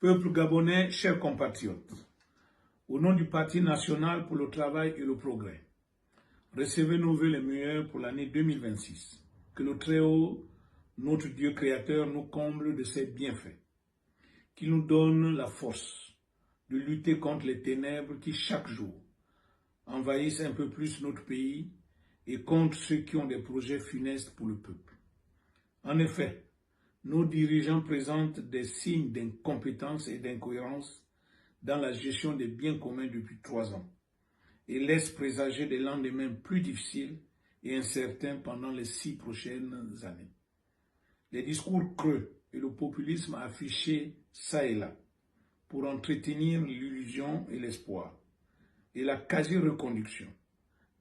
Peuple gabonais, chers compatriotes, au nom du Parti national pour le travail et le progrès, recevez nos vœux les meilleurs pour l'année 2026. Que le Très-Haut, notre Dieu créateur, nous comble de ses bienfaits, qu'il nous donne la force de lutter contre les ténèbres qui, chaque jour, envahissent un peu plus notre pays et contre ceux qui ont des projets funestes pour le peuple. En effet, nos dirigeants présentent des signes d'incompétence et d'incohérence dans la gestion des biens communs depuis 3 ans et laissent présager des lendemains plus difficiles et incertains pendant les 6 prochaines années. Les discours creux et le populisme affiché ça et là pour entretenir l'illusion et l'espoir et la quasi-reconduction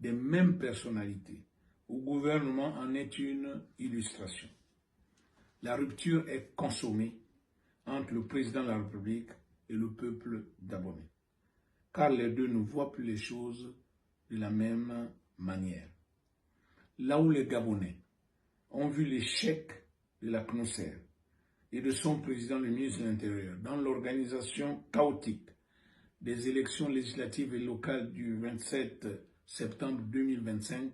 des mêmes personnalités au gouvernement en est une illustration. La rupture est consommée entre le président de la République et le peuple gabonais, car les deux ne voient plus les choses de la même manière. Là où les Gabonais ont vu l'échec de la CNOSER et de son président, le ministre de l'Intérieur, dans l'organisation chaotique des élections législatives et locales du 27 septembre 2025,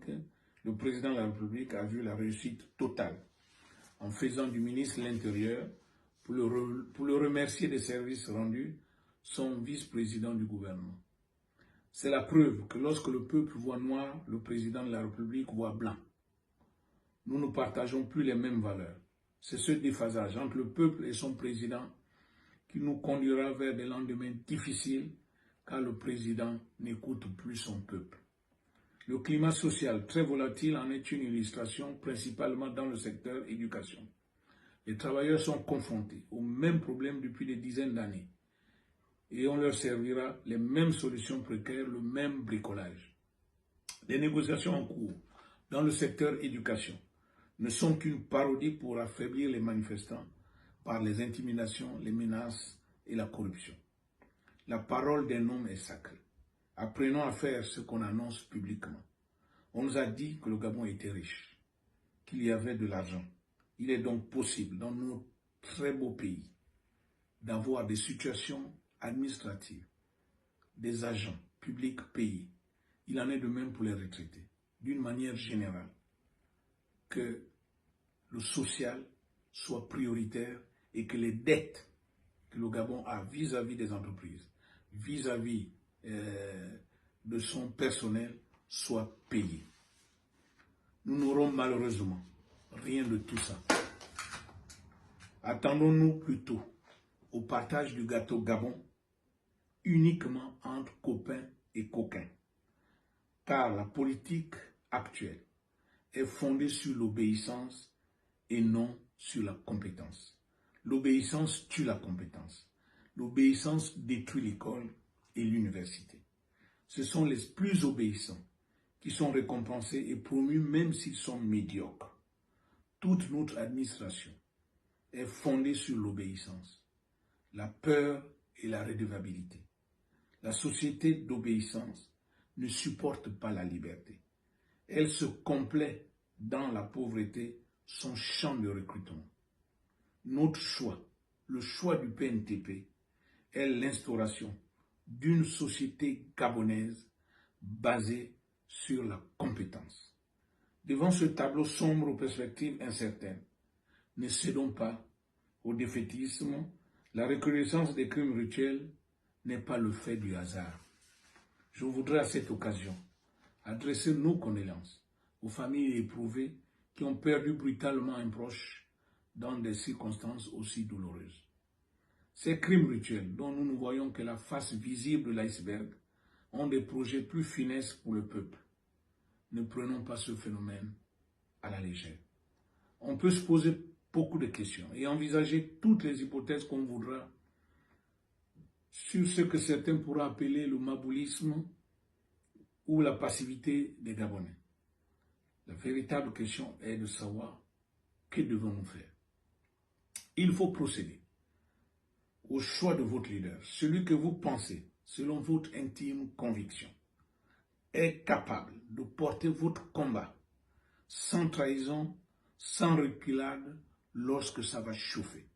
le président de la République a vu la réussite totale en faisant du ministre de l'Intérieur, pour le remercier des services rendus, son vice-président du gouvernement. C'est la preuve que lorsque le peuple voit noir, le président de la République voit blanc. Nous ne partageons plus les mêmes valeurs. C'est ce déphasage entre le peuple et son président qui nous conduira vers des lendemains difficiles, car le président n'écoute plus son peuple. Le climat social très volatile en est une illustration, principalement dans le secteur éducation. Les travailleurs sont confrontés aux mêmes problèmes depuis des dizaines d'années et on leur servira les mêmes solutions précaires, le même bricolage. Les négociations en cours dans le secteur éducation ne sont qu'une parodie pour affaiblir les manifestants par les intimidations, les menaces et la corruption. La parole d'un homme est sacrée. Apprenons à faire ce qu'on annonce publiquement. On nous a dit que le Gabon était riche, qu'il y avait de l'argent. Il est donc possible, dans notre très beau pays, d'avoir des situations administratives, des agents publics payés. Il en est de même pour les retraités. D'une manière générale, que le social soit prioritaire et que les dettes que le Gabon a vis-à-vis des entreprises, vis-à-vis de son personnel, soient payées. Nous n'aurons malheureusement rien de tout ça. Attendons-nous plutôt au partage du gâteau Gabon uniquement entre copains et coquins, car la politique actuelle est fondée sur l'obéissance et non sur la compétence. L'obéissance tue la compétence. L'obéissance détruit l'école et l'université. Ce sont les plus obéissants qui sont récompensés et promus même s'ils sont médiocres. Toute notre administration est fondée sur l'obéissance, la peur et la redevabilité. La société d'obéissance ne supporte pas la liberté. Elle se complaît dans la pauvreté, son champ de recrutement. Notre choix, le choix du PNTP, est l'instauration d'une société gabonaise basée sur la compétence. Devant ce tableau sombre aux perspectives incertaines, ne cédons pas au défaitisme. La recrudescence des crimes rituels n'est pas le fait du hasard. Je voudrais à cette occasion adresser nos condoléances aux familles éprouvées qui ont perdu brutalement un proche dans des circonstances aussi douloureuses. Ces crimes rituels, dont nous ne voyons que la face visible de l'iceberg, ont des projets plus funestes pour le peuple. Ne prenons pas ce phénomène à la légère. On peut se poser beaucoup de questions et envisager toutes les hypothèses qu'on voudra sur ce que certains pourraient appeler le maboulisme ou la passivité des Gabonais. La véritable question est de savoir que devons-nous faire. Il faut procéder au choix de votre leader, celui que vous pensez, selon votre intime conviction, est capable de porter votre combat sans trahison, sans reculade, lorsque ça va chauffer.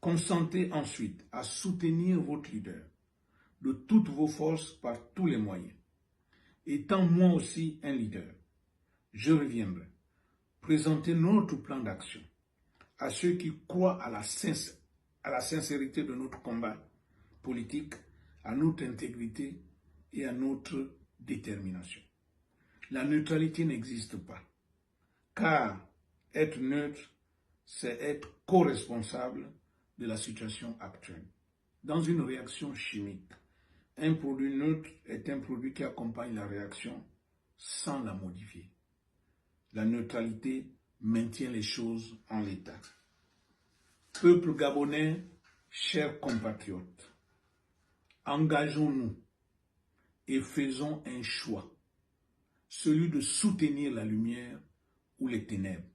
Consentez ensuite à soutenir votre leader de toutes vos forces par tous les moyens. Étant moi aussi un leader, je reviendrai présenter notre plan d'action à ceux qui croient à la sincérité de notre combat politique, à notre intégrité et à notre détermination. La neutralité n'existe pas, car être neutre, c'est être co-responsable de la situation actuelle. Dans une réaction chimique, un produit neutre est un produit qui accompagne la réaction sans la modifier. La neutralité maintient les choses en l'état. Peuple gabonais, chers compatriotes, engageons-nous et faisons un choix, celui de soutenir la lumière ou les ténèbres.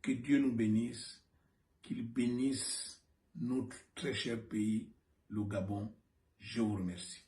Que Dieu nous bénisse, qu'il bénisse notre très cher pays, le Gabon. Je vous remercie.